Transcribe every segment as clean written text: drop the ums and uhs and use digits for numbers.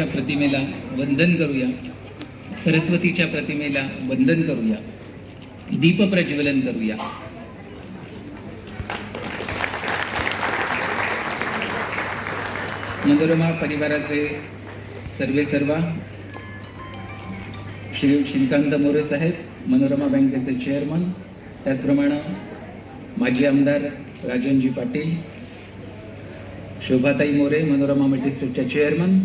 प्रतिमेला वंदन करूया, सरस्वतीच्या प्रतिमेला वंदन करूया, दीप प्रज्वलन करूया। मनोरमा परिवाराचे सर्वेसर्वा श्री श्रीकांत मोरे साहेब, मनोरमा बँकेचे चेअरमन, त्याचप्रमाणे माजी आमदार राजनजी पाटील, शोभाताई मोरे, मनोरमा मल्टीस्टेटच्या चेअरमन,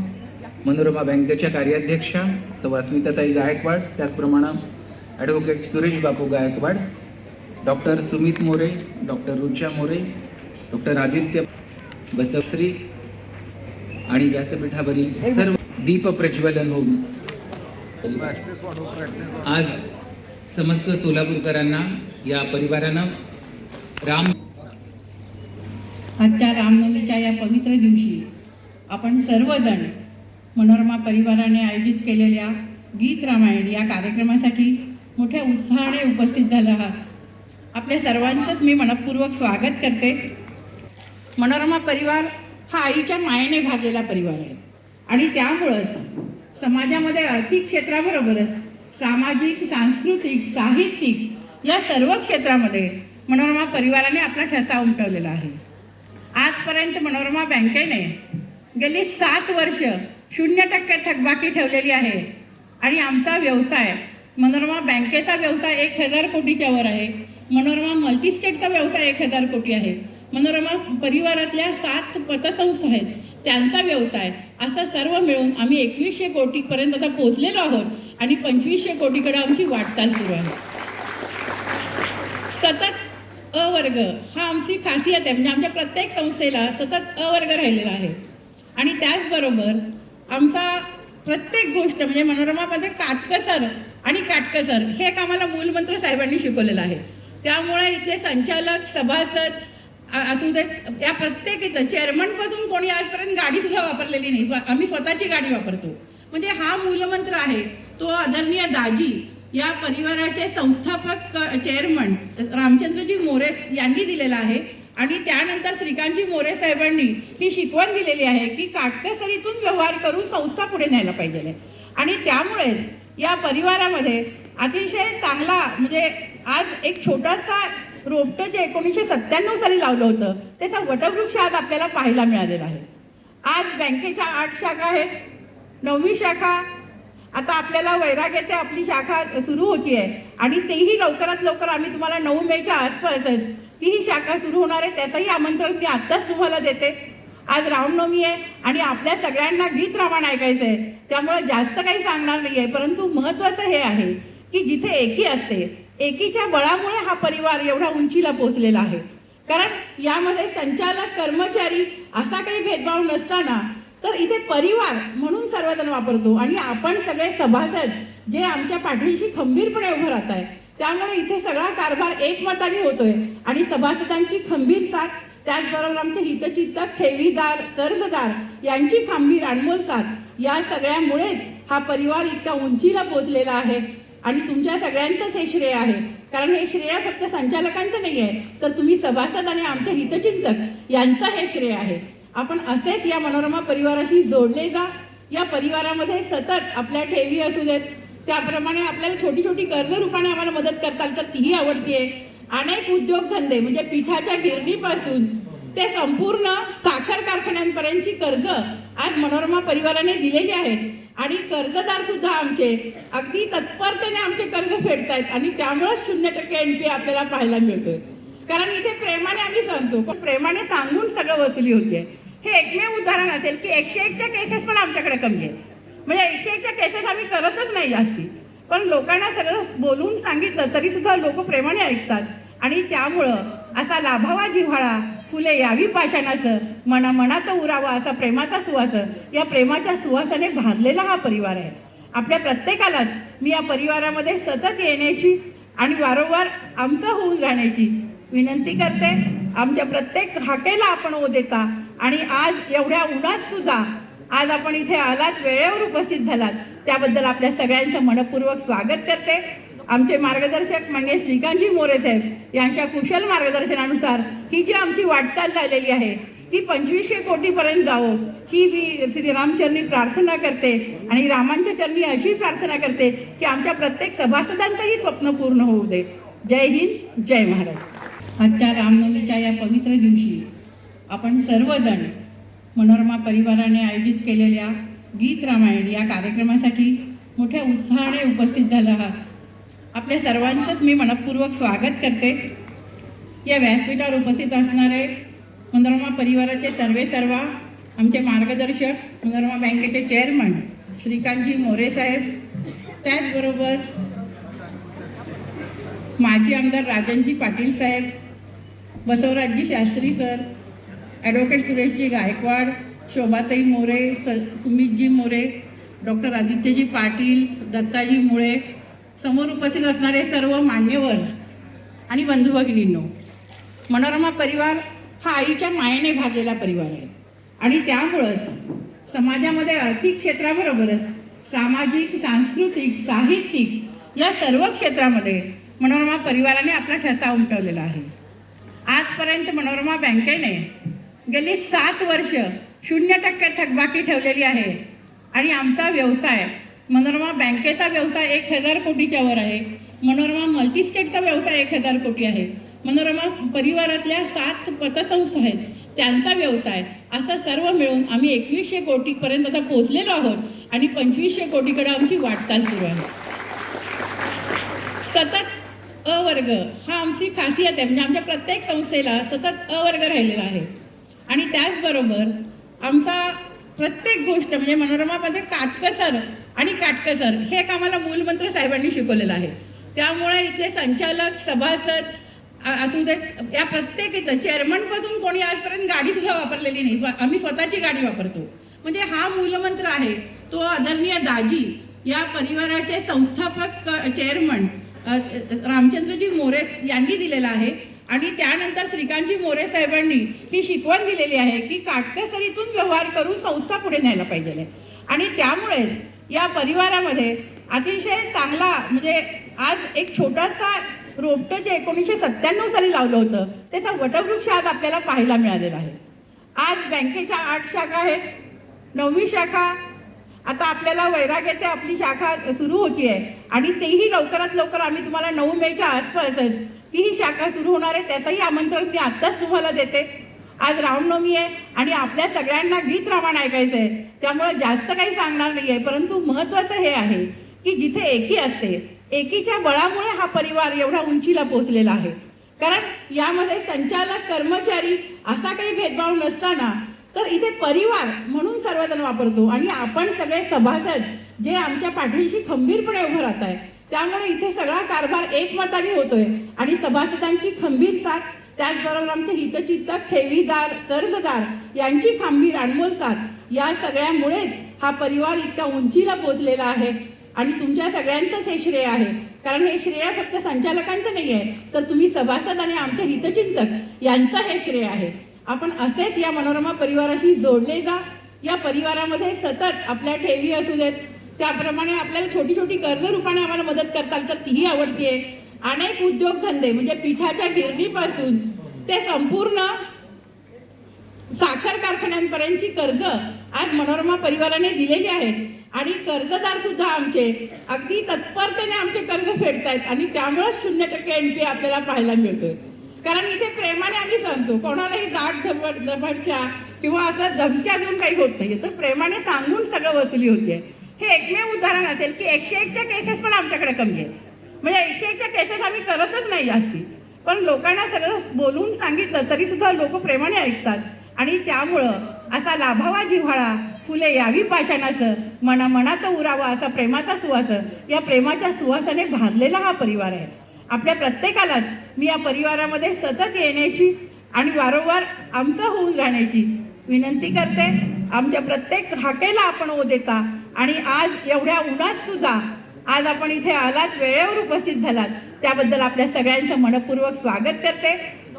मनोरमा बँकेच्या कार्याध्यक्षा सौ अस्मिताताई गायकवाड, त्याचप्रमाणे advocate Suresh Bapu Gaikwad, doctor Sumit More, doctor Rucha More, doctor Aditya Basavashri आणि व्यासपीठावरील सर्व दीप प्रज्वलन होऊन आज समस्त सोलापूरकरांना, या परिवारांना आजच्या रामनवमीच्या या पवित्र दिवशी आपण सर्वजण मनोरमा परिवाराने आयोजित केलेल्या गीत रामायण या कार्यक्रमासाठी मोठ्या उत्साहाने उपस्थित झाले आहात। आपल्या सर्वांचंच मी मनपूर्वक स्वागत करते। मनोरमा परिवार हा आईच्या मायेने भरलेला परिवार आहे आणि त्यामुळंच समाजामध्ये आर्थिक क्षेत्राबरोबरच सामाजिक, सांस्कृतिक, साहित्यिक या सर्व क्षेत्रामध्ये मनोरमा परिवाराने आपला ठसा उमटवलेला आहे। आजपर्यंत मनोरमा बँकेने गेली 7 वर्ष 0% थकबाकी ठेवलेली आहे आणि आमचा व्यवसाय, मनोरमा बँकेचा व्यवसाय 1000 कोटीच्या वर आहे, मनोरमा मल्टीस्टेटचा व्यवसाय 1000 कोटी आहे, मनोरमा परिवारातल्या 7 पतसंस्था आहेत त्यांचा व्यवसाय, असं सर्व मिळून आम्ही 2100 कोटीपर्यंत आता पोहोचलेलो आहोत आणि 2500 कोटीकडे आमची वाटचाल सुरू आहे। सतत अ वर्ग हा आमची खासियत आहे, म्हणजे आमच्या प्रत्येक संस्थेला सतत अ वर्ग राहिलेला आहे आणि त्याचबरोबर आमचा प्रत्येक गोष्ट म्हणजे मनोरमामध्ये काटकसर आणि काटकसर हे एक आम्हाला मूलमंत्र साहेबांनी शिकवलेलं आहे। त्यामुळे इथले संचालक, सभासद असू देत, या प्रत्येक इथं चेअरमनपासून कोणी आजपर्यंत गाडीसुद्धा वापरलेली नाही, आम्ही स्वतःची गाडी वापरतो। म्हणजे हा मूलमंत्र आहे तो आदरणीय दाजी या परिवाराचे संस्थापक चेअरमन रामचंद्रजी मोरे यांनी दिलेला आहे आणि त्यानंतर श्रीकांतजी मोरे साहेबांनी ही शिकवण दिलेली आहे की काटकसरीतून व्यवहार करून संस्था पुढे न्यायला पाहिजे आणि त्यामुळेच या परिवारामध्ये अतिशय चांगला, म्हणजे आज एक छोटासा रोपटं जे 1997 साली लावलं होतं त्याचा वटवृक्ष आज आपल्याला पाहायला मिळालेला आहे। आज बँकेच्या 8 शाखा आहेत, 9वी शाखा आता आपल्याला वैराग येथे आपली शाखा सुरू होती आहे आणि तेही लवकरात लवकर आम्ही तुम्हाला 9 मेच्या आसपासच तीही शाखा सुरू होणार आहे, त्याचंही आमंत्रण मी आत्ताच तुम्हाला देते। आज रामनवमी आहे आणि आपल्या सगळ्यांना गीत रामायण ऐकायचं आहे, त्यामुळे जास्त काही सांगणार नाही आहे, परंतु महत्त्वाचं हे आहे की जिथे एकी असते, एकीच्या बळामुळे हा परिवार एवढा उंचीला पोहोचलेला आहे। कारण यामध्ये संचालक, कर्मचारी असा काही भेदभाव नसताना तर इथे परिवार म्हणून सर्वजण वापरतो आणि आपण सगळे सभासद जे आमच्या पाठीशी खंबीरपणे उभं राहत आहे, त्यामुळे इथे सगळा कारभार एकमताने होतोय आणि सभासदांची खंबीर साथ, त्याचबरोबर आमचे हितचिंतक, ठेवीदार, कर्जदार यांची खंबीर अनमोल साथ, या सगळ्यामुळेच हा परिवार इतका उंचीला पोहोचलेला आहे आणि तुमच्या सगळ्यांचंच हे श्रेय आहे। कारण हे श्रेय फक्त संचालकांचं नाही आहे, तर तुम्ही सभासद आणि आमचे हितचिंतक यांचं हे श्रेय आहे। आपण असेच या मनोरमा परिवाराशी जोडले जा। या परिवारामध्ये सतत आपल्या ठेवी असू देत, त्याप्रमाणे आपल्याला छोटी छोटी कर्ज रूपाने आम्हाला मदत करताल तर तीही आवडते। अनेक उद्योगधंदे म्हणजे पिठाच्या गिरणीपासून ते संपूर्ण साखर कारखान्यांपर्यंतची कर्ज आज मनोरमा परिवाराने दिलेली आहेत आणि कर्जदार सुद्धा आमचे अगदी तत्परतेने आमचे कर्ज फेडतायत आणि त्यामुळेच 0% NPA आपल्याला पाहायला मिळतोय। कारण इथे प्रेमाने आम्ही सांगतो, पण प्रेमाने सांगून सगळं वसुली होते। हे एकमेव उदाहरण असेल की 101च्या केसेस पण आमच्याकडे कमी आहेत, म्हणजे 101च्या केसेस आम्ही करतच नाही जास्ती, पण लोकांना सगळं बोलून सांगितलं तरी सुद्धा लोक प्रेमाने ऐकतात आणि त्यामुळं असा लाभावा जिव्हाळा, फुले यावी पाषाणाचं, मनात उरावा असा प्रेमाचा सुवास, या प्रेमाच्या सुवासाने भारलेला हा परिवार आहे। आपल्या प्रत्येकालाच मी या परिवारामध्ये सतत येण्याची आणि वारंवार आमचं होऊन राहण्याची विनंती करते। आमच्या प्रत्येक हाकेला आपण ओ देता आणि आज एवढ्या उन्हात सुद्धा आज आपण इथे आलात, वेळेवर उपस्थित झालात, त्याबद्दल आपल्या सगळ्यांचं मनपूर्वक स्वागत करते। आमचे मार्गदर्शक माननीय श्रीकांतजी मोरे साहेब यांच्या कुशल मार्गदर्शनानुसार ही जी आमची वाटचाल झालेली आहे ती 2500 कोटीपर्यंत जावो ही मी श्रीरामचरणी प्रार्थना करते आणि रामांच्या चरणी अशी प्रार्थना करते की आमच्या प्रत्येक सभासदांचंही स्वप्न पूर्ण होऊ दे. जय हिंद, जय महाराष्ट्र. आजच्या रामनवमीच्या या पवित्र दिवशी आपण सर्वजण मनोरमा परिवाराने आयोजित केलेल्या गीत रामायण या कार्यक्रमासाठी मोठ्या उत्साहाने उपस्थित झाला आहात. आपल्या सर्वांचंच मी मनपूर्वक स्वागत करते. या व्यासपीठावर उपस्थित असणारे मनोरमा परिवाराचे सर्वेसर्वा, आमचे मार्गदर्शक, मनोरमा बँकेचे चेअरमन श्रीकांतजी मोरे साहेब, त्याचबरोबर माजी आमदार राजनजी पाटील साहेब, बसवराजजी Shastri sir, advocate सुरेशजी Gaikwad, Shobhatai More, सुमितजी More, doctor आदित्यजी पाटील, दत्ताजी मुळे, समोर उपस्थित असणारे सर्व मान्यवर आणि बंधू भगिनींनो, मनोरमा परिवार हा आईच्या मायेने भरलेला परिवार आहे आणि त्यामुळंच समाजामध्ये आर्थिक क्षेत्राबरोबरच सामाजिक, सांस्कृतिक, साहित्यिक या सर्व क्षेत्रामध्ये मनोरमा परिवाराने आपला ठसा उमटवलेला आहे. आजपर्यंत मनोरमा बँकेने गेली 7 वर्ष 0% थकबाकी ठेवलेली आहे आणि आमचा व्यवसाय, मनोरमा बँकेचा व्यवसाय 1000 कोटीच्या वर आहे. मनोरमा मल्टीस्टेटचा व्यवसाय 1000 कोटी आहे. मनोरमा परिवारातल्या 7 पतसंस्था आहेत, त्यांचा व्यवसाय, असं सर्व मिळून आम्ही 2100 कोटीपर्यंत आता पोहोचलेलो आहोत आणि 2500 कोटीकडे आमची वाटचाल सुरू आहे. सतत अ वर्ग हा आमची खासियत आहे. म्हणजे आमच्या प्रत्येक संस्थेला सतत अ वर्ग राहिलेला आहे आणि त्याचबरोबर आमचा प्रत्येक गोष्ट म्हणजे मनोरमामध्ये काटकसर आणि काटकसर हे एक आम्हाला मूलमंत्र साहेबांनी शिकवलेलं आहे. त्यामुळे इथले संचालक, सभासद असू देत, या प्रत्येक चेअरमनपासून कोणी आजपर्यंत गाडीसुद्धा वापरलेली नाही. आम्ही स्वतःची गाडी वापरतो. म्हणजे हा मूलमंत्र आहे तो आदरणीय दाजी या परिवाराचे संस्थापक चेअरमन रामचंद्रजी मोरे यांनी दिलेला आहे आणि त्यानंतर श्रीकांतजी मोरे साहेबांनी ही शिकवण दिलेली आहे की काटकसरीतून व्यवहार करून संस्था पुढे न्यायला पाहिजे. आणि त्यामुळेच या परिवारामध्ये अतिशय चांगला म्हणजे आज एक छोटासा रोपटं जे 1997 साली लावलं होतं त्याचा वटवृक्ष आज आपल्याला पाहायला मिळालेला आहे. आज बँकेच्या 8 शाखा आहेत. 9वी शाखा आता आपल्याला वैराग येथे आपली शाखा सुरू होती आहे आणि तेही लवकरात लवकर आम्ही तुम्हाला 9 मेच्या आसपासच तीही शाखा सुरू होणार आहे. त्याचंही आमंत्रण मी आत्ताच तुम्हाला देते. आज रामनवमी आहे आणि आपल्या सगळ्यांना गीत रामायण ऐकायचं आहे, त्यामुळे जास्त काही सांगणार नाही आहे. परंतु महत्त्वाचं हे आहे की जिथे एकी असते, एकीच्या बळामुळे हा परिवार एवढा उंचीला पोहोचलेला आहे. कारण यामध्ये संचालक, कर्मचारी असा काही भेदभाव नसताना तर इथे परिवार म्हणून सर्वजण वापरतो आणि आपण सगळे सभासद जे आमच्या पाठीशी खंबीरपणे उभं राहत आहे, त्यामुळे इथे सगळा कारभार एकमताने होतोय आणि सभासदांची खंबीर साथ, त्याचबरोबर आमचे हितचिंतक, ठेवीदार, कर्जदार यांची खंबीर अनमोल साथ, या सगळ्यामुळेच हा परिवार इतक्या उंचीला पोहोचलेला आहे आणि तुमच्या सगळ्यांचंच हे श्रेय आहे. कारण हे श्रेय फक्त संचालकांचं नाही आहे, तर तुम्ही सभासद आणि आमचे हितचिंतक यांचं हे श्रेय आहे. आपण असेच या मनोरमा परिवाराशी जोडले जा. या परिवारामध्ये सतत आपल्या ठेवी असू देत, त्याप्रमाणे आपल्याला छोटी छोटी कर्ज रूपाने आम्हाला मदत करताल तर तीही आवडतीये. अनेक उद्योगधंदे म्हणजे पिठाच्या गिरणीपासून ते संपूर्ण साखर कारखान्यांपर्यंतची कर्ज आज मनोरमा परिवाराने दिलेली आहेत आणि कर्जदार सुद्धा आमचे अगदी तत्परतेने आमचे कर्ज फेडतायत आणि त्यामुळेच 0% NPA आपल्याला पाहायला मिळतोय. कारण इथे प्रेमाने आम्ही सांगतो, कोणालाही दाट धमडशा किंवा असं धमक्या देऊन काही होत नाही, तर प्रेमाने सांगून सगळं वसुली होते. हे एकमेव उदाहरण असेल की 101च्या केसेस पण आमच्याकडे कमी आहेत. म्हणजे 101च्या केसेस आम्ही करतच नाही जास्ती, पण लोकांना सगळं बोलून सांगितलं तरी सुद्धा लोक प्रेमाने ऐकतात आणि त्यामुळं असा लाभावा जिव्हाळा, फुले यावी पाषाणासं, मनात उरावा असा प्रेमाचा सुवास, या प्रेमाच्या सुवासाने भारलेला हा परिवार आहे. आपल्या प्रत्येकालाच मी या परिवारामध्ये सतत येण्याची आणि वारंवार आमचं होऊन राहण्याची विनंती करते. आमच्या प्रत्येक हाकेला आपण ओ देता आणि आज एवढ्या उन्हात सुद्धा आज आपण इथे आलात, वेळेवर उपस्थित झालात, त्याबद्दल आपल्या सगळ्यांचं मनपूर्वक स्वागत करते.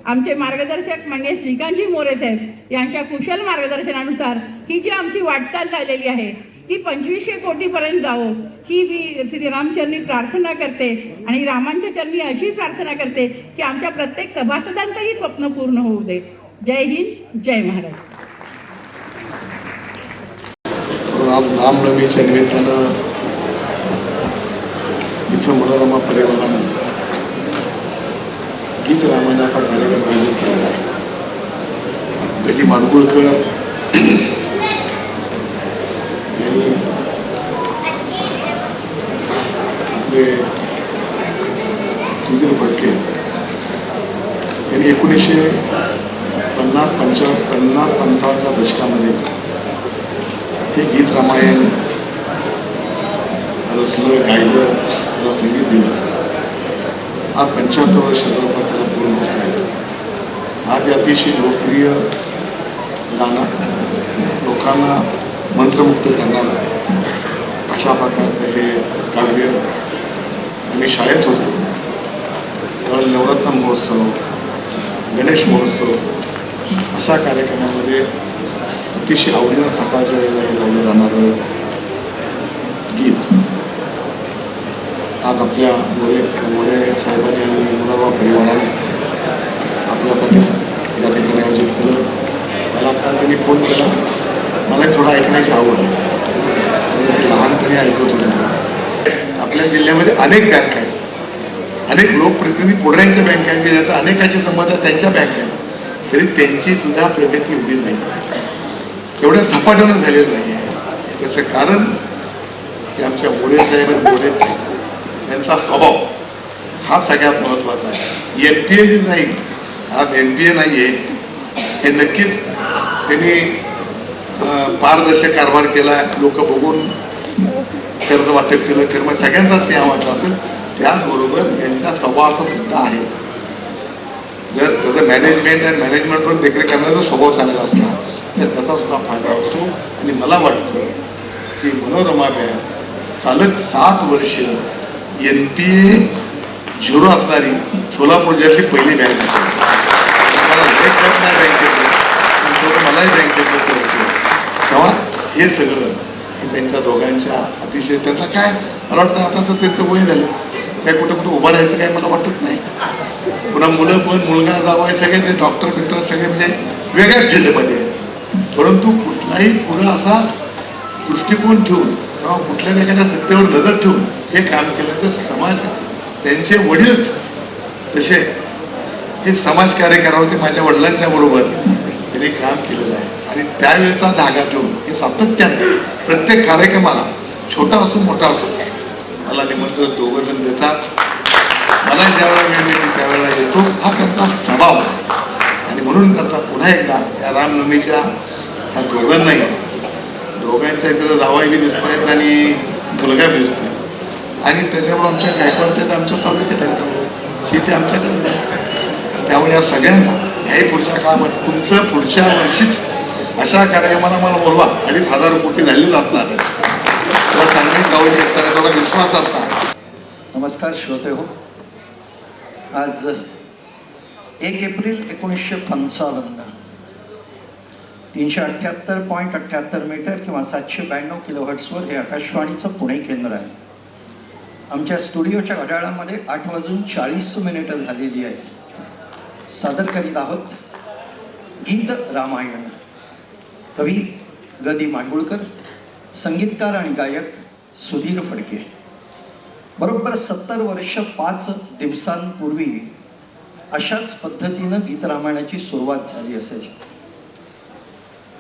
आमचे मार्गदर्शक माननीय श्रीकांतजी मोरे साहेब यांच्या कुशल मार्गदर्शनानुसार ही जी आमची वाटचाल झालेली आहे ती 2500 कोटीपर्यंत जावो ही मी श्रीरामचरणी प्रार्थना करते आणि रामांच्या चरणी अशी प्रार्थना करते की आमच्या प्रत्येक सभासदांचंही स्वप्न पूर्ण होऊ दे. जय हिंद, जय महाराष्ट्र. आज रामनवमीच्या निमित्तानं इथं मनोरमा परिवारानं गीत रामायणाचा कार्यक्रम आयोजित केलेला आहे. गदी माडगुळकर यांनी आपले सुधीर फडके यांनी 1950-55च्या दशकामध्ये हे गीत रामायण रचलं, गायलं, त्याला संगीत दिलं. आज 75 वर्ष जवळपास त्याला पूर्ण होत आहेत. आज हे अतिशय लोकप्रिय गाणं, लोकांना मंत्रमुग्ध करणारं अशा प्रकारचं हे काव्य. आम्ही शाळेत होतो त्यावेळेला नवरत्न महोत्सव, गणेश महोत्सव अशा कार्यक्रमामध्ये अतिशय आवडीनं सकाळच्या वेळेला हे लावलं जाणारं गीत आज आपल्या मोरे साहेबांनी आणि मनोरमा परिवाराने आपल्यासाठी या ठिकाणी आयोजित केलं. मला काल त्यांनी फोन केला, मला थोडं ऐकण्याची आवड आहे. म्हणजे ते लहानपणी ऐकत होते. आपल्या जिल्ह्यामध्ये अनेक बँक आहेत, अनेक लोकप्रतिनिधी पुढऱ्यांच्या बँक आहेत, ज्याचा अनेकाशी संबंध त्यांच्या बँक आहेत, तरी त्यांची सुद्धा प्रगती उभी नाही आहे, एवढ्या झपाट्यानं झालेलं नाही आहे. त्याचं कारण की आमच्या मोरे साहेब आणि मोरे यांचा स्वभाव हा सगळ्यात महत्त्वाचा आहे. NPA जे नाही, आज NPA नाही आहे हे नक्कीच त्यांनी पारदर्शक कारभार केला, लोक बघून कर्ज वाटप केलं, कर्म सगळ्यांचा सिंह वाटला असेल. त्याचबरोबर यांच्या स्वभावाचा सुद्धा आहे. जर त्याचं मॅनेजमेंट आणि मॅनेजमेंटवर देखरेख करण्याचा स्वभाव चांगला असला तर त्याचा सुद्धा फायदा होतो. आणि मला वाटतं की मनोरमा बँक चालक 7 वर्ष NPA 0 असणारी सोलापूर जिल्ह्यातली पहिली बँक आहे. मला कळत नाही बँकेचं, मलाही बँकेचं कळतं. तेव्हा हे सगळं हे त्यांच्या दोघांच्या अतिशय त्यांचा काय मला वाटतं आता तर त्यांचं वय झालं, काय कुठं कुठं उभं राहायचं काय मला वाटत नाही. पुन्हा मुलं पण मुलगा जावं सगळे ते डॉक्टर बिक्टर सगळे म्हणजे वेगळ्या फील्डमध्ये आहेत. परंतु कुठलाही पुढं असा दृष्टिकोन ठेवून किंवा कुठल्या एखाद्या सत्तेवर नजर ठेवून हे काम केलं तर समाज त्यांचे वडीलच तसे हे समाजकार्य करावं ते माझ्या वडिलांच्या बरोबर त्यांनी काम केलेलं आहे. आणि त्यावेळेचा धागा ठेवून हे सातत्याने प्रत्येक कार्यक्रमाला छोटा असो मोठा असो मला निमंत्रण दोघं जण देतात. मला ज्यावेळेला वेळ मिळते त्यावेळेला येतो. हा त्यांचा स्वभाव आहे. आणि म्हणून करता पुन्हा एकदा या रामनवमीच्या ह्या दोघांच्या इथं जावाई बी दिसत आहेत आणि मुलगा बी दिसतोय. आणि त्याच्यावर आमच्या गायकवाड ते आमच्या तालुक्यात आहे, शेती आमच्याकडे नाही. त्यामुळे या सगळ्यांना याही पुढच्या काळामध्ये तुमचं पुढच्या वर्षीच अशा कार्यक्रमाला मला बोलवा. 2,500 कोटी झालेच असणार आहे. तेव्हा चांगली जाऊ शकतात, थोडा विश्वास असणार. नमस्कार श्रोते हो. आज 1 एप्रिल 1955 378.78 मीटर किंवा 792 किलोहर्ट्झवर हे आकाशवाणीचं पुणे केंद्र आहे. आमच्या स्टुडिओच्या घड्याळामध्ये 8:40 झालेली आहेत. सादर करीत आहोत गीत रामायण. कवी गदी माडगुळकर, संगीतकार आणि गायक सुधीर फडके. बरोबर 70 वर्ष 5 दिवसांपूर्वी अशाच पद्धतीनं गीत रामायणाची सुरुवात झाली असेल.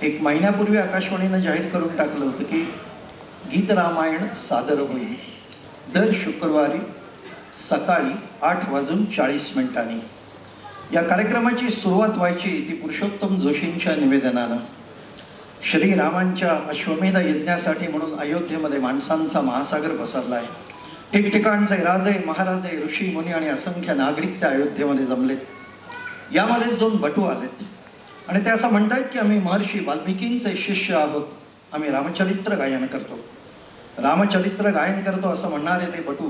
1 महिन्यापूर्वी आकाशवाणीनं जाहीर करून टाकलं होतं की गीत रामायण सादर होईल दर शुक्रवारी सकाळी 8:40. या कार्यक्रमाची सुरुवात व्हायची ती पुरुषोत्तम जोशींच्या निवेदनानं. श्रीरामांच्या अश्वमेध यज्ञासाठी म्हणून अयोध्येमध्ये माणसांचा महासागर पसरलाय. ठिकठिकाणचे राजे, महाराजे, ऋषी मुनी आणि असंख्य नागरिक त्या अयोध्येमध्ये जमलेत. यामध्येच 2 बटू आलेत आणि ते असं म्हणतायत की आम्ही महर्षी वाल्मिकींचे शिष्य आहोत, आम्ही रामचरित्र गायन करतो. रामचरित्र गायन करतो असं म्हणणारे ते बटू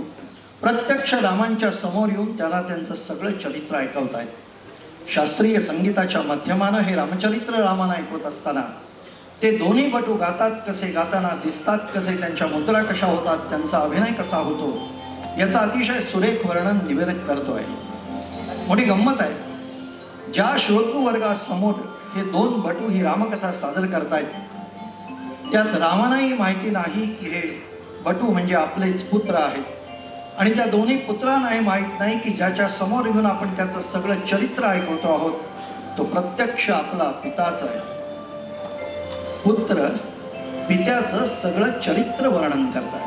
प्रत्यक्ष रामांच्या समोर येऊन त्याला त्यांचं सगळं चरित्र ऐकवतायत. शास्त्रीय संगीताच्या माध्यमानं हे रामचरित्र रामानं ऐकवत असताना ते दोन्ही बटू गातात कसे, गाताना दिसतात कसे, त्यांच्या मुद्रा कशा होतात, त्यांचा अभिनय कसा होतो याचा अतिशय सुरेख वर्णन निवेदक करतोय. मोठी गंमत आहे. ज्या श्रोतृ वर्गासमोर हे दोन बटू ही रामकथा सादर करतायत, त्यात रामानाही माहिती नाही की हे बटू म्हणजे आपलेच पुत्र आहेत आणि त्या दोन्ही पुत्रांनाही माहीत नाही की ज्याच्या समोर येऊन आपण त्याचं सगळं चरित्र ऐकवतो आहोत तो प्रत्यक्ष आपला पिताच आहे. पुत्र पित्याचं सगळं चरित्र वर्णन करतायत.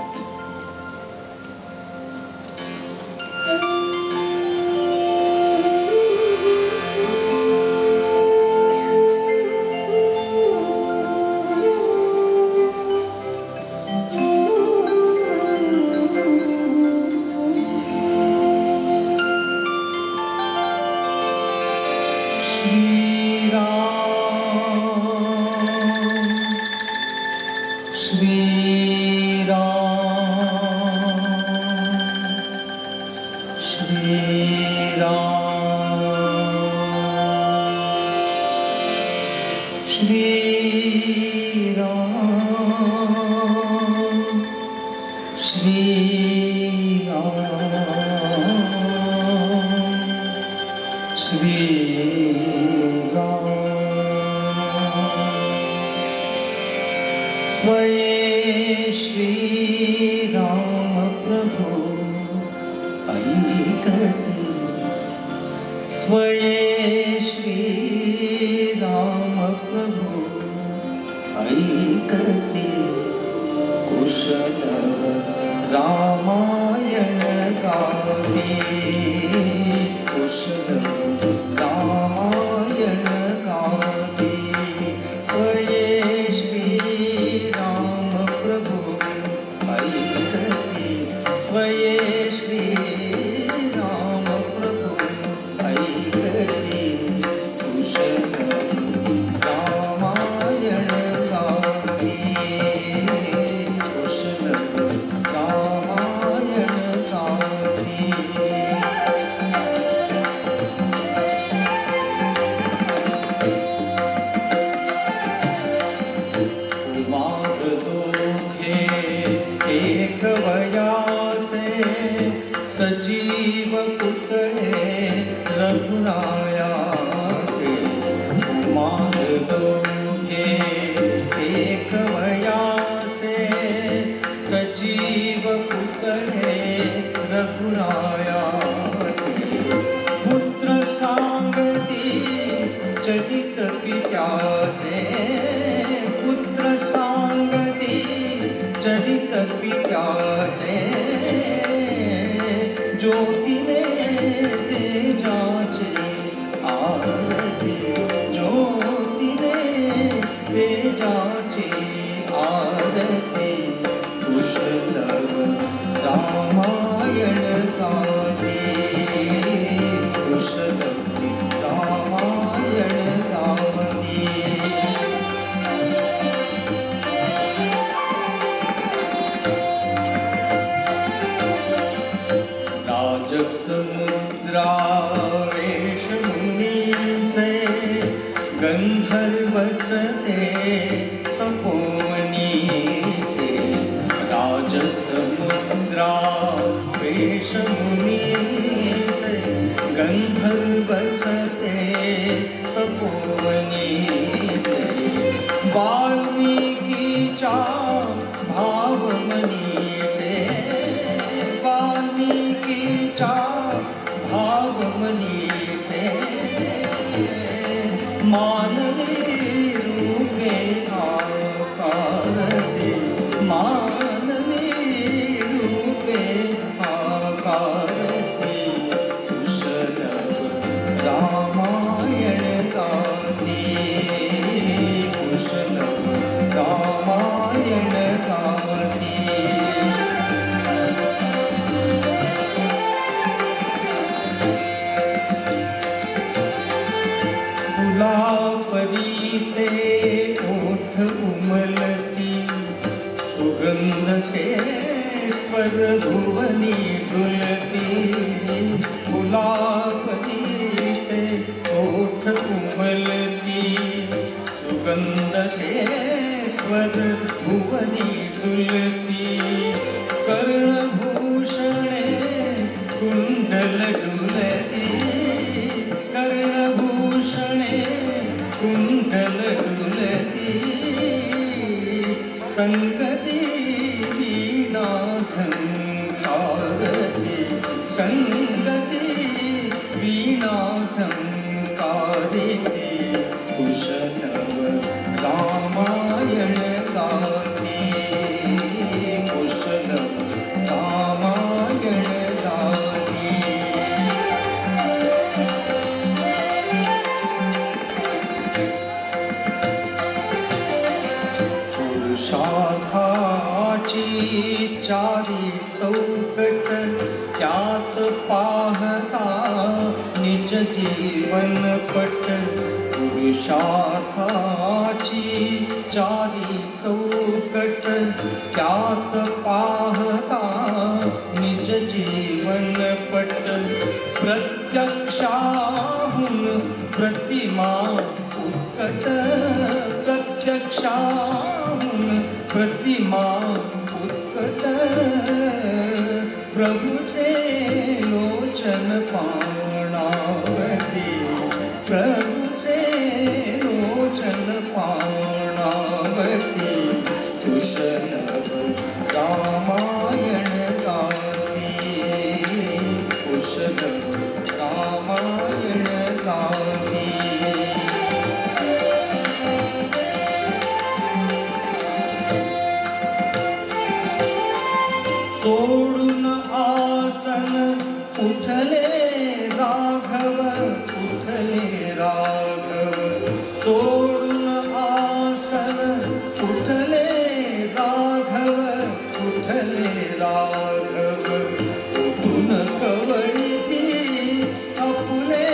स्वये श्री राम प्रभु ऐकती, स्वये श्री राम प्रभु ऐकती, कुशल रामायण गाती, कुशल रामायण गाती, स्वये श्री राम प्रभु ऐकती, स्वये श्री राम प्रभु ऐकती, कुशल रामायण गाती, कुशल रामायण गाती. एक वयाचे सजीव पुतळे रघुरायाचे, कुमार दोघे एक वयाचे सजीव पुतळे रघुरायाचे, पुत्र सांगती चरित पित्याचे, पुत्र सांगती चरित पित्याचे, ज्योतीने तेजाचे आरती, ज्योतीने तेजाचे आरती, कुशल रामायण गाती, कुशल रामायण गाती. राजसमुद्रा वेशमुनीचे गंधर्वचते तपोवनीचे, राजसमुद्रा वेशमुनीचे गंधर्वचते तपोवनीचे, वाल्मिकीच्या भावमनीचे, वाल्मिकीच्या भावमनीचे, मानवी रूपे आकारते, मानवी रूपे आकारते, कुशल रामायण गाती, कुशल रामायण गाती. गुलाबरीते ओठ उमलती, सुगंध के स्वर भुवनी डुलती, गुलाबरीते ओठ उमलती, सुगंध के स्वर भुवनी डुलती, कर्णभूषणे कुंडल डुलती, कर्णभूषणे कुंडल डुलती संगती वीणा झंकारती संगती वीणा झंकारती कुशलव रामायण गाती कुशलव रामायण गाती पुरुषार्थाची चारी चौकट त्यात पाहता निज जीवन पट पुरुषार्थाची चारी चौकट त्यात पाहता निज जीवन पट प्रत्यक्षाहून प्रतिमा उत्कट प्रत्यक्षाहून प्रतिमा उत्कट प्रभुचे लोचन पावणावती प्रभुचे लोचन पावणावती कुशलव रामायण गाती कुशलव रामायण गाती सोडून आसन उठले राघव उठले राघव सोडून आसन उठले राघव उठले राघव उठून कवळीती अपुले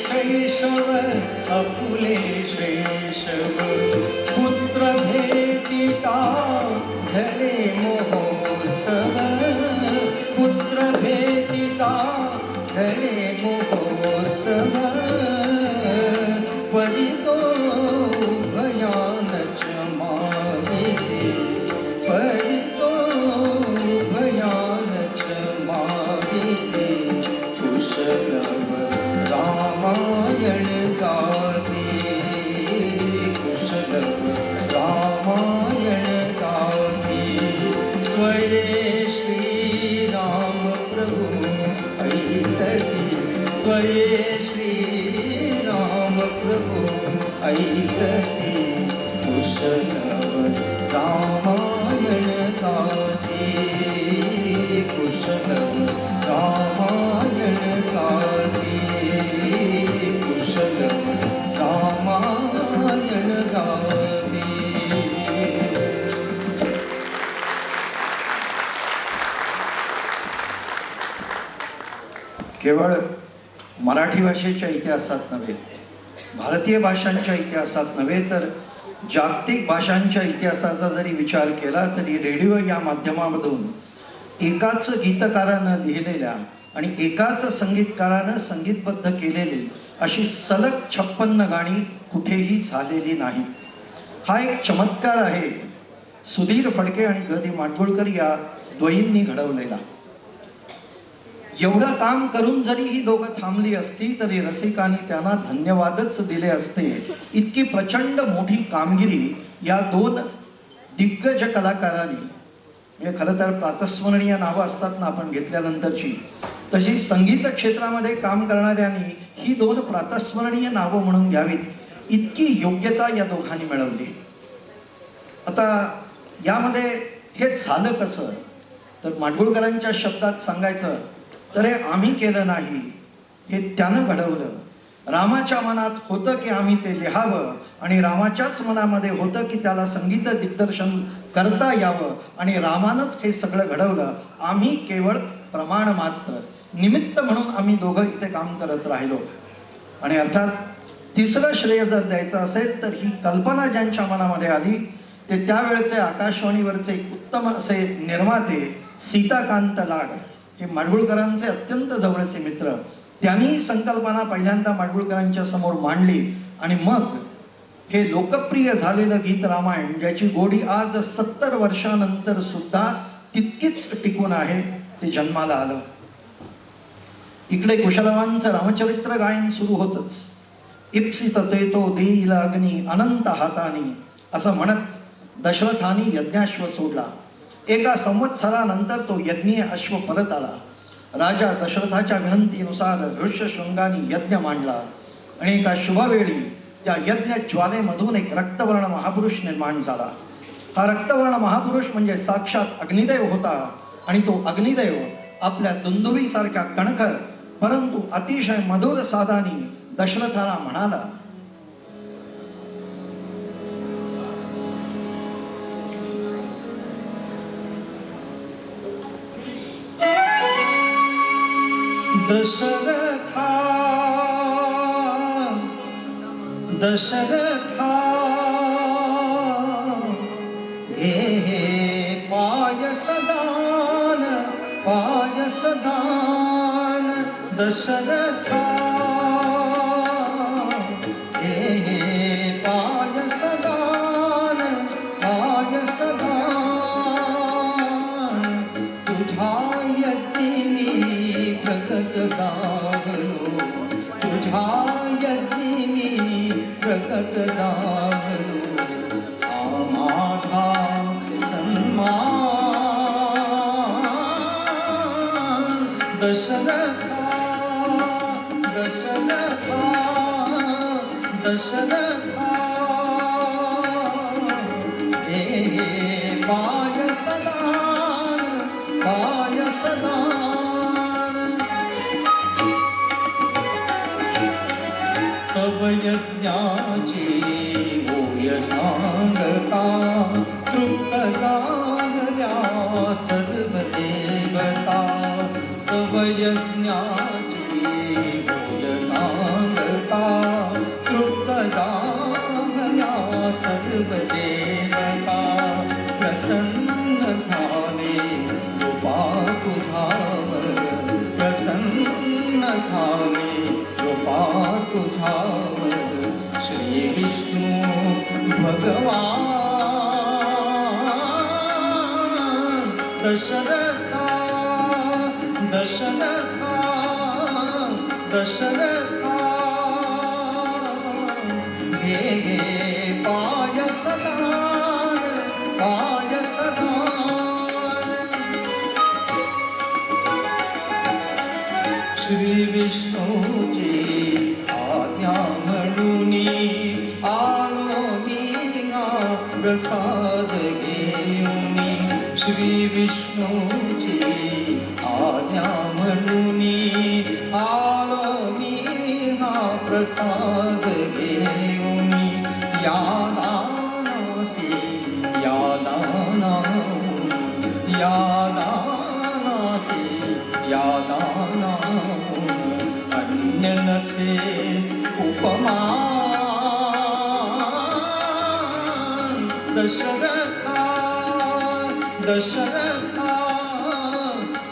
शैशव अपुले शैशव पुत्र भेटीचा धरे महोत्सव पुत्र भेटीचा धरे महोत्सव परितो भयानच मागिते परितो भयानच मागिते कुशलव रामायण गाती कुशलव रामायण गाती स्वये श्रीराम प्रभु ऐकती स्वये श्रीराम प्रभु ऐकती कुशलव रामायण गाती कुशलव रामायण गाती कुशलव रामायण गाती केवळ मराठी भाषेच्या इतिहासात नव्हे, भारतीय भाषांच्या इतिहासात नव्हे, तर जागतिक भाषांच्या इतिहासाचा जरी विचार केला तरी रेडिओ या माध्यमामधून एकाच गीतकारानं लिहिलेल्या आणि एकाच संगीतकारानं संगीतबद्ध केलेली अशी सलग 56 गाणी कुठेही झालेली नाहीत. हा एक चमत्कार आहे सुधीर फडके आणि ग. दी. माडगूळकर या द्वयींनी घडवलेला. एवढं काम करून जरी ही दोघं थांबली असती तरी रसिकांनी त्यांना धन्यवादच दिले असते. इतकी प्रचंड मोठी कामगिरी या दोन दिग्गज कलाकारांनी, म्हणजे खरं तर प्रातस्मरणीय नावं असतात ना आपण घेतल्यानंतरची, तशी संगीत क्षेत्रामध्ये काम करणाऱ्यांनी ही दोन प्रातस्मरणीय नावं म्हणून घ्यावीत इतकी योग्यता या दोघांनी मिळवली. आता यामध्ये हे झालं कसं तर माडगूळकरांच्या शब्दात सांगायचं तर हे आम्ही केलं नाही, हे त्यानं घडवलं. रामाच्या मनात होतं की आम्ही ते लिहावं आणि रामाच्याच मनामध्ये होतं की त्याला संगीत दिग्दर्शन करता यावं आणि रामानंच हे सगळं घडवलं. आम्ही केवळ प्रमाण मात्र निमित्त म्हणून आम्ही दोघं इथे काम करत राहिलो. आणि अर्थात तिसरं श्रेय जर द्यायचं असेल तर ही कल्पना ज्यांच्या मनामध्ये आली ते त्यावेळेचे आकाशवाणीवरचे एक उत्तम असे निर्माते सीताकांत लाड, हे माडगूळकरांचे अत्यंत जवळचे मित्र. त्यांनी संकल्पना पहिल्यांदा माडगूळकरांच्या समोर मांडली आणि मग हे लोकप्रिय झालेलं गीत रामायण, ज्याची गोडी आज 70 वर्षानंतर सुद्धा तितकीच टिकून आहे, ते जन्माला आलं. इकडे कुशलवांचं रामचरित्र गायन सुरू होतच, इप्सित ते तो देईल अग्नी अनंत हातानी, असं म्हणत दशरथाने यज्ञाश्व सोडला. एका संवत्सरानंतर तो यज्ञीय अश्व परत आला. राजा दशरथाच्या विनंतीनुसार ऋष्यशृंगाने यज्ञ मांडला आणि एका शुभवेळी त्या यज्ञ ज्वालेमधून एक रक्तवर्ण महापुरुष निर्माण झाला. हा रक्तवर्ण महापुरुष म्हणजे साक्षात अग्निदेव होता आणि तो अग्निदेव आपल्या दुंदुभीसारख्या कणखर परंतु अतिशय मधुर सादानी दशरथाला म्हणाला, दशरथा दशरथा हे पायसदान पायसदान दशरथा हे पायसदान पायसदान तुझ्या यज्ञी प्रकट दागलो तुझ्या यज्ञी प्रकट दागलो हा माझा सन्मान दशरथा दशरथा दशरथा हे पायसदान पायसदान तव यज्ञाची होय सांगता तृप्त झाल्या सर्व देवता तव यज्ञाची होय सांगता तृप्त झाल्या सर्व देवता प्रसन्न झाले कृपा तुझ्यावर प्रसन्न झाले कृपा तुझ्यावर श्री विष्णू भगवान दशरथा दशरथा दशरथा हे पायसदान पायसदान श्री विष्णूची आज्ञा म्हणूनी आलो मी प्रसाद घेऊनी श्री विष्णूची आज्ञा म्हणूनी आलो मी प्रसाद घेऊनी या दानासी या दानाहून या दानासी या दानाहून अन्य नसे उपमान दशरथा दशरथा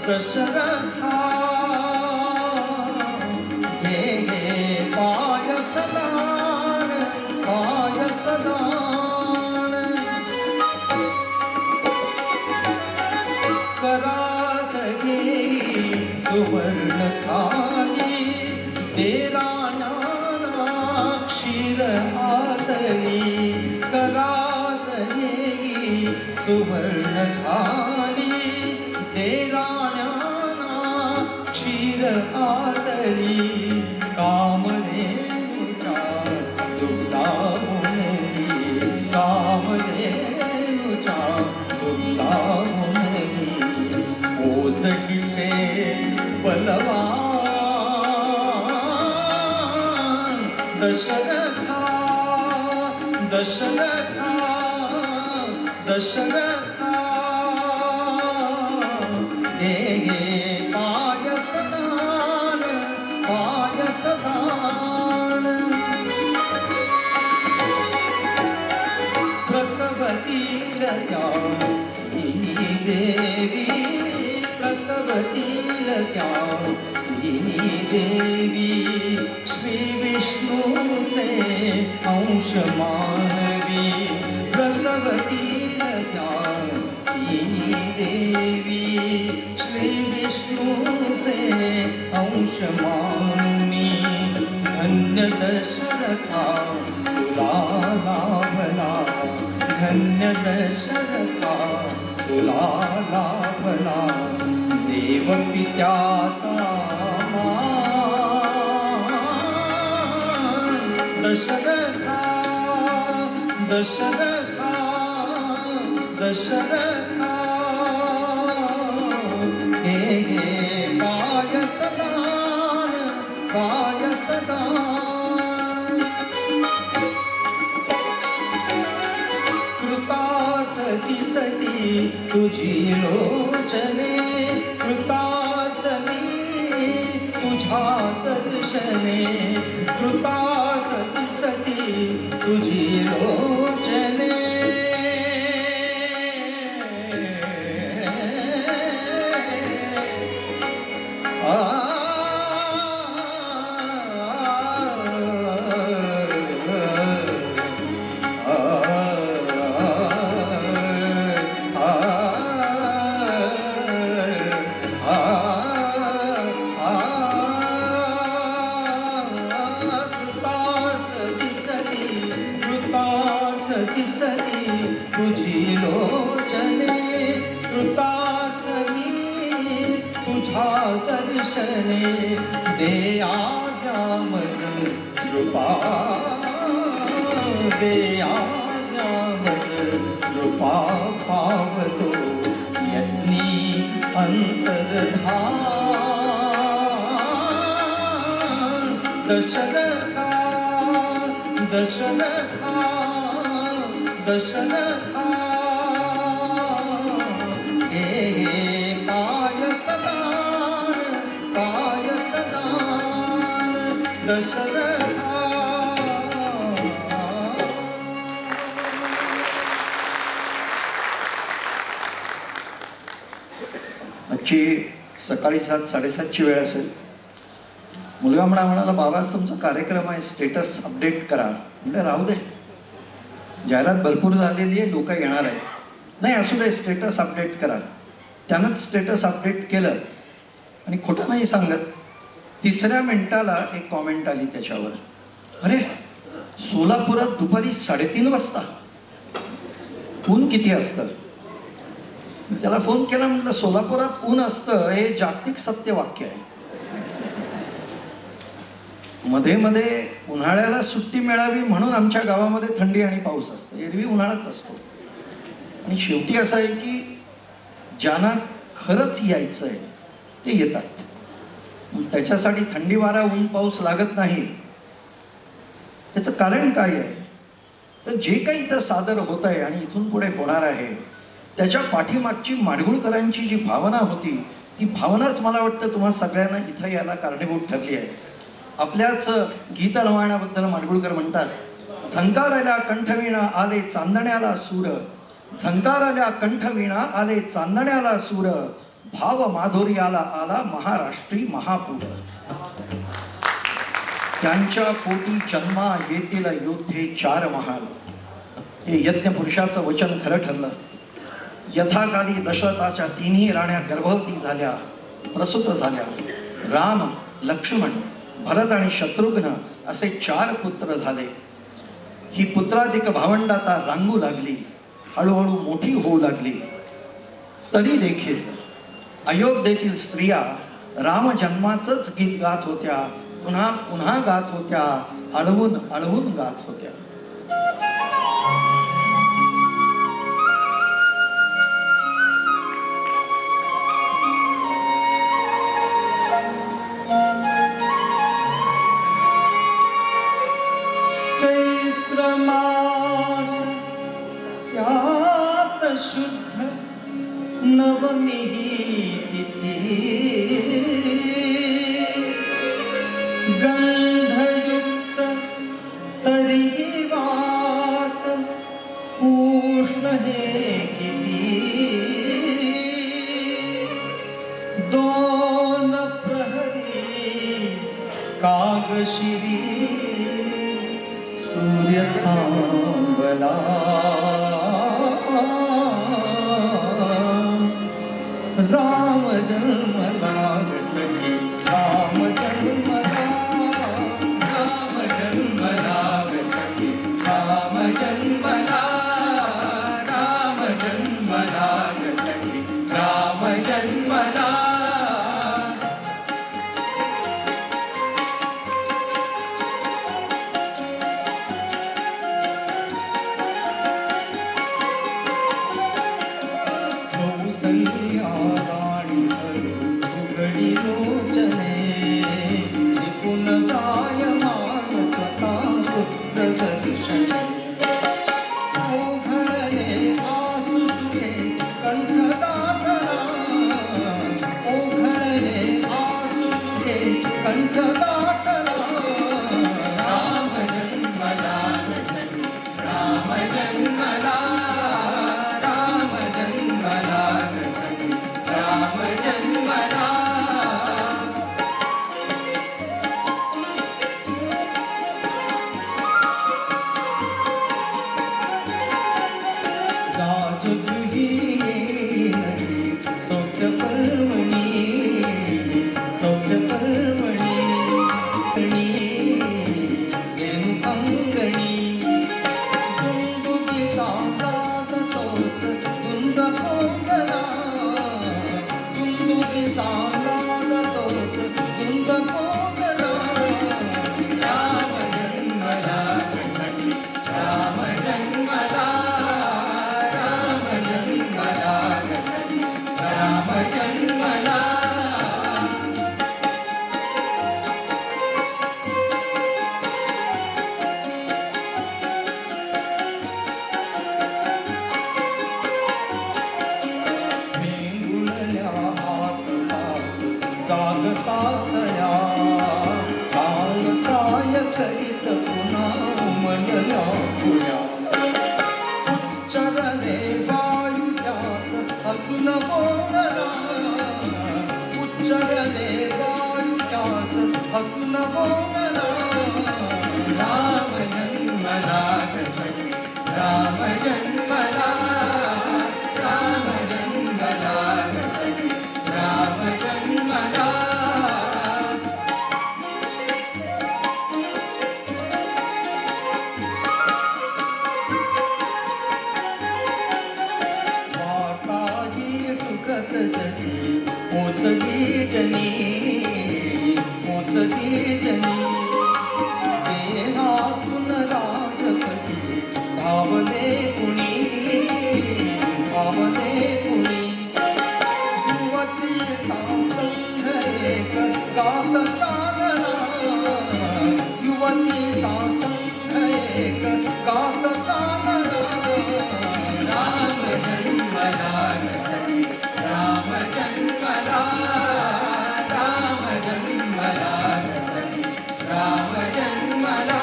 दशरथा हे पायसदान पायसदान करात घेई सुवर्ण थाली तेरा नाना क्षीर आतली करात घेई सुवर्ण थाली तेरा नाना क्षीर आतली कामधेनुच्या दुग्धाहुनली कामधेनुच्या दुग्धाहुनली ओझकीचे बलवान दशरथा दशरथा दशरथा हे पायसदान पायसदान प्रसवतीलया दिनी देवी प्रसवतीलया दिनी देवी श्री विष्णूचे अंश मानवी प्रसवतीलया दिनी देवी श्री विष्णूचे अंश मानुनी धन्य धन्य दशरथा तुला लाभला, धन्य दशरथा तुला लाभला, देव पित्याचा मान दशरथा दशरथा दशरथा हे पायसदान पायसदान कृतार्थ दिसती तुझी लोचने, कृतार्थ मी तुझ्या दर्शने, कृतार्थ दिसती तुझी लोचने, तुझी लोचने, कृतार्थ मी तुझ्या दर्शने, दे आज्ञामज कृपा, दे आज्ञामज कृपा पावतो यज्ञी अंतर्धान दशरथा दशरथा दशरथा हे पायसदान पायसदान दशरथा. आजची सकाळी 7:30ची वेळ असेल. मुलगा म्हणाला बाबा आज तुमचा कार्यक्रम आहे, स्टेटस अपडेट करा. म्हणजे राहू दे, जाहिरात भरपूर झालेली आहे, लोक येणार आहे. नाही असू दे, स्टेटस अपडेट करा. त्यानंच स्टेटस अपडेट केलं आणि खोटं नाही सांगत, 3ऱ्या मिनिटाला एक कॉमेंट आली त्याच्यावर, अरे सोलापुरात दुपारी 3:30 वाजता ऊन किती असतं. त्याला फोन केला, म्हटलं सोलापुरात ऊन असतं हे जागतिक सत्य वाक्य आहे. मध्ये मध्ये उन्हाळ्याला सुट्टी मिळावी म्हणून आमच्या गावामध्ये थंडी आणि पाऊस असतो, एरवी उन्हाळाच असतो. आणि शेवटी असं आहे की ज्यांना खरंच यायचं आहे ते येतात. त्याच्यासाठी थंडी वारा ऊन पाऊस लागत नाही. त्याचं कारण काय आहे तर जे काही इथं सादर होत आहे आणि इथून पुढे होणार आहे त्याच्या पाठीमागची माडगुळकरांची जी भावना होती ती भावनाच मला वाटतं तुम्हा सगळ्यांना इथं यायला कारणीभूत ठरली आहे. आपल्याच गीत रवाण्याबद्दल माडगुळकर म्हणतात, झंकाराल्या कंठवीणा आले चांदण्याला सूर, झंकाराल्या कंठवीणा आले चांदण्याला सूर, भाव माधुर्याला आला महाराष्ट्री महापूर. त्यांच्या पोटी जन्मा येतील योद्धे 4 महाल. हे यज्ञ पुरुषाचं वचन खरं ठरलं. यथाकाली दशरथाच्या 3ही राण्या गर्भवती झाल्या, प्रसूत झाल्या. राम, लक्ष्मण, भरत आणि शत्रुघ्न असे 4 पुत्र झाले. ही पुत्राधिक भावंड आता रांगू लागली, हळूहळू मोठी होऊ लागली. तरी देखील अयोध्येतील स्त्रिया राम जन्माचंच गीत गात होत्या, पुन्हा पुन्हा गात होत्या, अळवून अळवून गात होत्या. चैत्र मास यात शुद्ध नवमी तिथी, गंधयुक्त तरी वात उष्ण हे किती. 2 प्रहरी कागशिरी सूर्य थांबला. राम जन्मला सखी, राम जन्मला, राम राम जन्मला राम जन्मला ग सखी राम जन्मला कौसल्या राणी सुगडी लोचने निपुण जायमान स्वतः पुत्र दर्शने ओघळले आसुसुके कंठ दाटला ओघळले आसुसुके कंठ दाटला राम जन्मला राम जन्मला राम जन्मला राम जन्मला सौख्य पर्वणी सौख्य पर्वणी जनु अंगणी दुंदुबीचा दाद तोच दुंद कोकणा दुंदुबीचा दाद तोच दुंद कोकणा राम जन्मला राम जन्मला राम जन्मला राम जन्मला वेंगुळल्या हातला कागदातल्या काय काय करीत पुन्हा उमलल्या पुण्या उच्चरणे वायू त्यास असून बोलला उच्चरणे वायू त्यास असून बोलला राम जन्मला राम जन्मला राम जन्मला राम जन्मला वाटाही सुखद जनी पोचली जनी देहातून राजपती धावले कुणी युवतीचा संघ एक गात चालला युवतीचा संघ एक गात चालला राम जन्मला राम जन्मला राम जन्मला राम जन्मला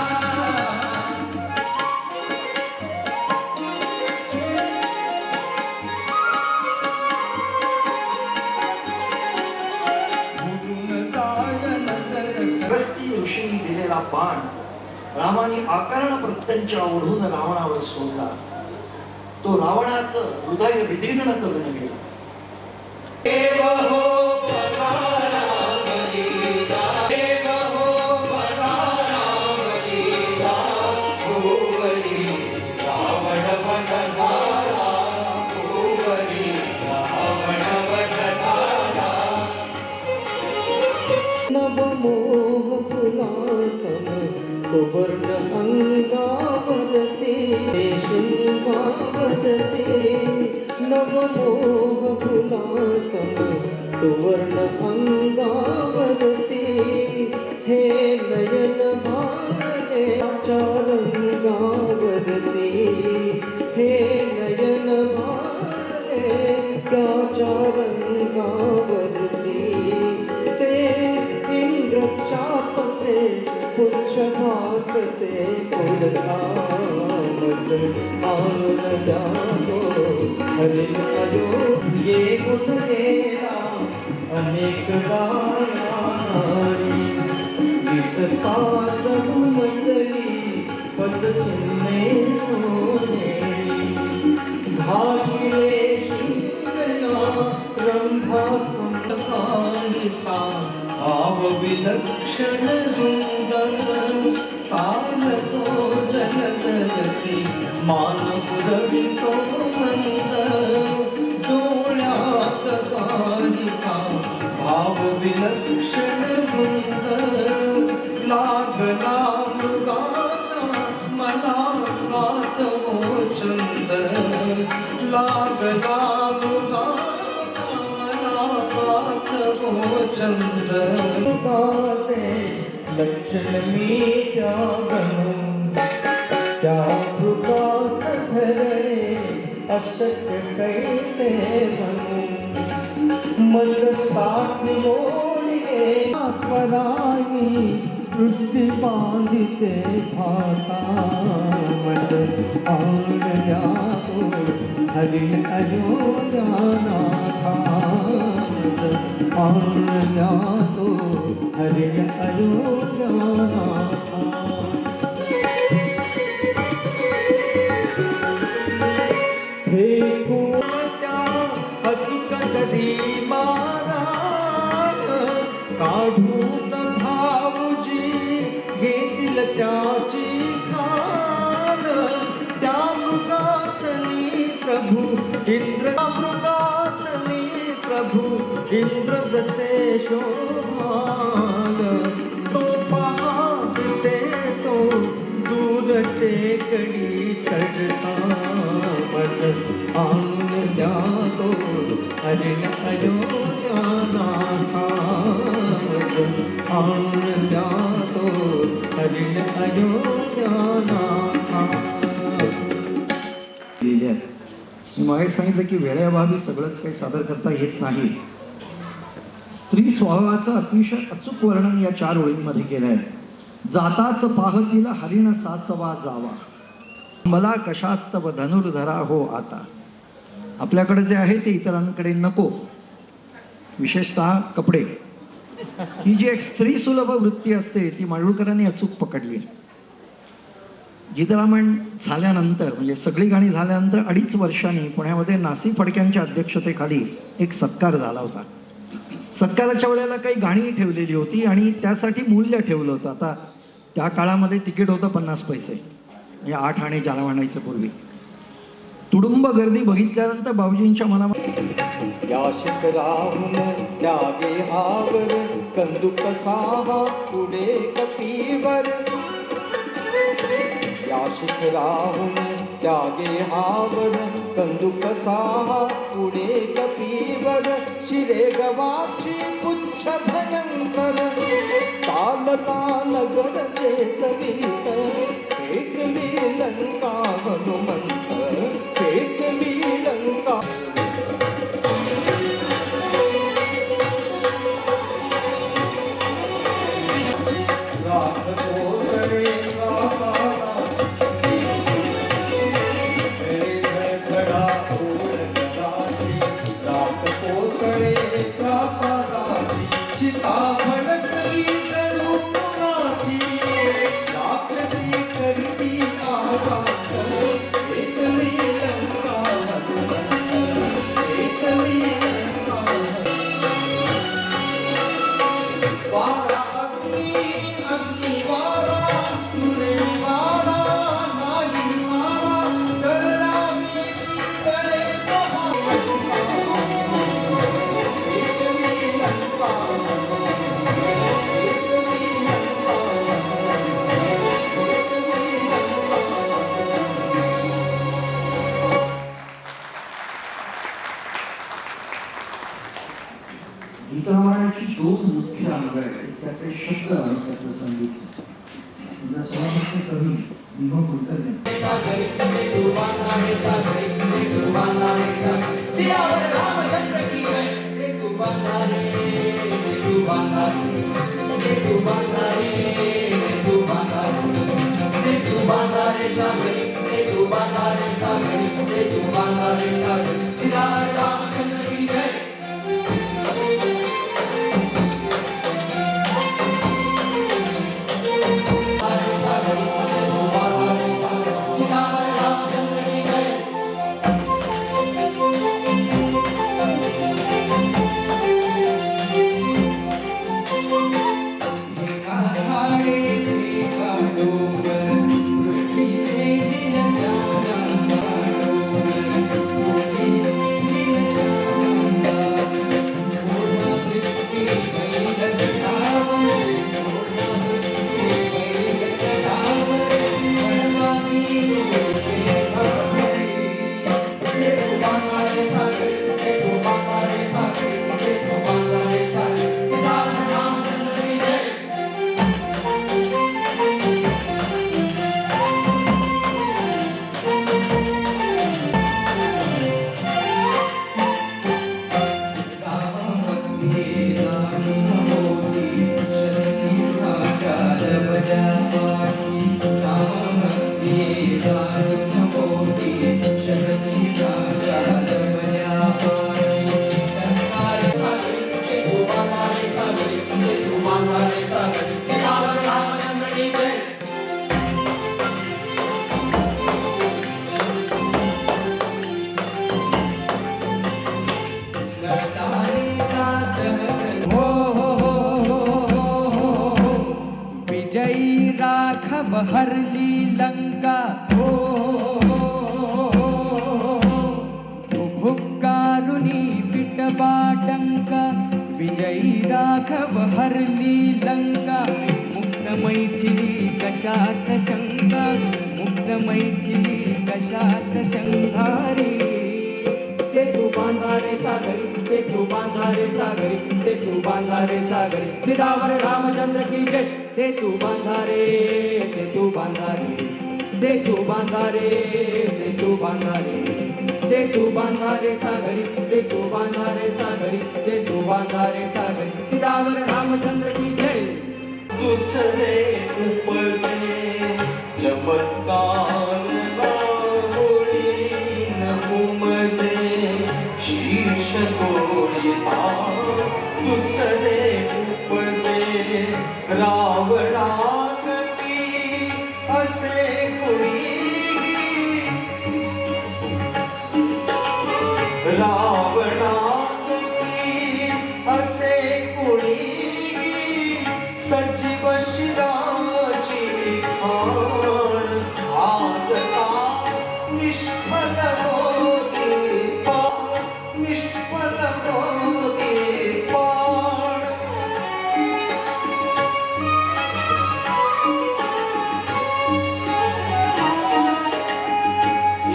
अगस्ती ऋषींनी दिलेला बाण रामाने आकर्ण प्रत्यंच्या ओढून रावणावर सोडला. तो रावणाचं हृदय विदीर्ण करून गेला. देव हो परारावलीला, देव हो परारावलीला, भुवरी रावण वधधारा, भुवरी रावण वधधारा. नवमोह पुलासम सुवर्ण अंगावरती शिल्पावरती नवमोह पुलासम सुवर्ण अंगावरती हे नयन भाले रंगावरती हे नयन भाले रंगावरती ते इंद्र चापते पुच्छ भागते कुलधामत आनंद जागो हरि अयो ये गुणेरा अनेक गायारी दिसता बहुमंडली पद चिन्हे सोनेरी घासले शिवया रंभा संतकारिता भाव विलक्षण सुंदर काल तो जगत मान उरळीतो मंद डोळ्यात कालिका भाव विलक्षण धुंद लागला मृगाचा मला गातवो चंद लागला मृगाचा मला गातवो चंद बासे लक्ष्मीच्या गणू त्या मृगात धरणे अशक्य कैसे म्हणू मन साठ मोडिये पराई दृष्टी बांधिते भाता मन आण जातो हरि अयोध्यानाथा आण जातो हरि अयोध्यानाथा हे कोणत्या हकीकत महाराज काढून भाऊजी घेतील त्याची खान त्या मृगासनी प्रभू इंद्र मृगासनी प्रभू इंद्र जसे शोभाल तो पहा दिसे तो दूर टेकडी चढता आणून जातो हरिण अयोध्यानाथा आणून जातो हरिण अयोध्यानाथा. मी मागे सांगितलं की वेळेअभावी सगळंच काही सादर करता येत नाही. स्त्री स्वभावाचं अतिशय अचूक वर्णन या 4 ओळींमध्ये केलं आहे. जाताच पाहतीला हरिण सासवा जावा मला कशास्तव धनुर्धरा हो आता. आपल्याकडे जे आहे ते इतरांकडे नको, विशेषतः कपडे. ही जी एक स्त्री सुलभ वृत्ती असते ती माडगूळकरांनी अचूक पकडली. गीतरामायण झाल्यानंतर म्हणजे सगळी गाणी झाल्यानंतर 2.5 वर्षांनी पुण्यामध्ये नासी फडक्यांच्या अध्यक्षतेखाली एक सत्कार झाला होता. सत्काराच्या वेळेला काही गाणी ठेवलेली होती आणि त्यासाठी मूल्य ठेवलं होतं. आता त्या काळामध्ये तिकीट होतं 50 पैसे, म्हणजे 8 आणे ज्याला म्हणायचं पूर्वी. तुडुंब गर्दी बघितल्यानंतर बाबूजींच्या मनामध्ये या शिखराहून त्यागे हावर कंदुक साहा पुढे कपीवर या शिखराहून त्यागे हावर कंदुक साहा पुढे कपीवर शिरे गवाची पुच्छ भयंकर चालता नगर चेतवीत एकली लंका हनुमंत एकली लंका. रात कोसळे रामाला धडा ओळखराची रात कोसळे त्रासादाची चिता भडकली जणू कुणाची राक्षसी करती आवाज एकली लंका हनुमंत एकली लंका वारा अग्नी वारा तुरे वारा नाही वारा चढला वेशी चढे एकवी लंका एकवी लंका गीतरामायणाची 2 मुख्य अंग आहेत. त्याचे शब्द आणि त्याचं संगीत. स्वाभक्त कवी भीमा कुलकर्णी डोंगर दृष्टीने दिल्या विजयी राघव हरली लंका भुक्कारुनी पिटवा डंका विजयी राघव हरली लंका मुक्त मैथिली कशात शंका मुक्त मैथिली कशात शंकारी सेतू बांधारे सागरी सेतू बांधारे सागरी सेतू बांधारे सागरी सिदावर रामचंद्र की जय सेतू बांधारे सेतू बांधारे सेतू बांधारे सेतू बांधारे सेतू बांधारे सागरी सेतू बांधारे सागरी सेतू बांधारे सागरी सिदावर रामचंद्र की जय दुसरे उपजे चमत्कार बाहुळी न उमजे शीर्ष तोडिता दुसरे उपजे रावणागती असे कुणी रावणागती असे कुणी सजीव शिराची खाण आदता निष्फल होती पाण निष्फल होती पाण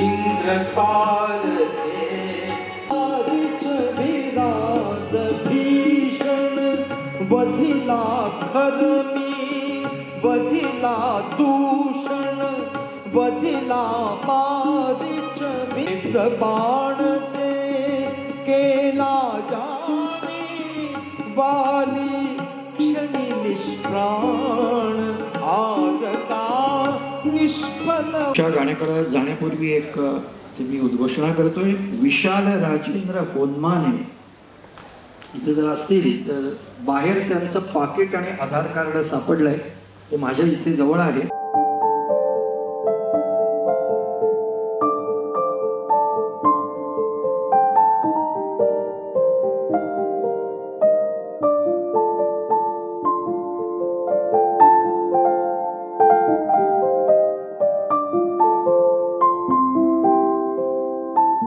इंद्र सारथे विराट भीषण वधिला खरमी वधिला दूषण वधिला मारिच विष बाण ते केला जाणी वाली क्षणी निष्प्राण आज का निष्फल च्या गाण्याकडे जाण्यापूर्वी एक मी उद्घोषणा करतोय. विशाल राजेंद्र होनमाने इथे जर असतील तर बाहेर त्यांचं पाकिट आणि आधार कार्ड सापडलंय ते माझ्या इथे जवळ आहे.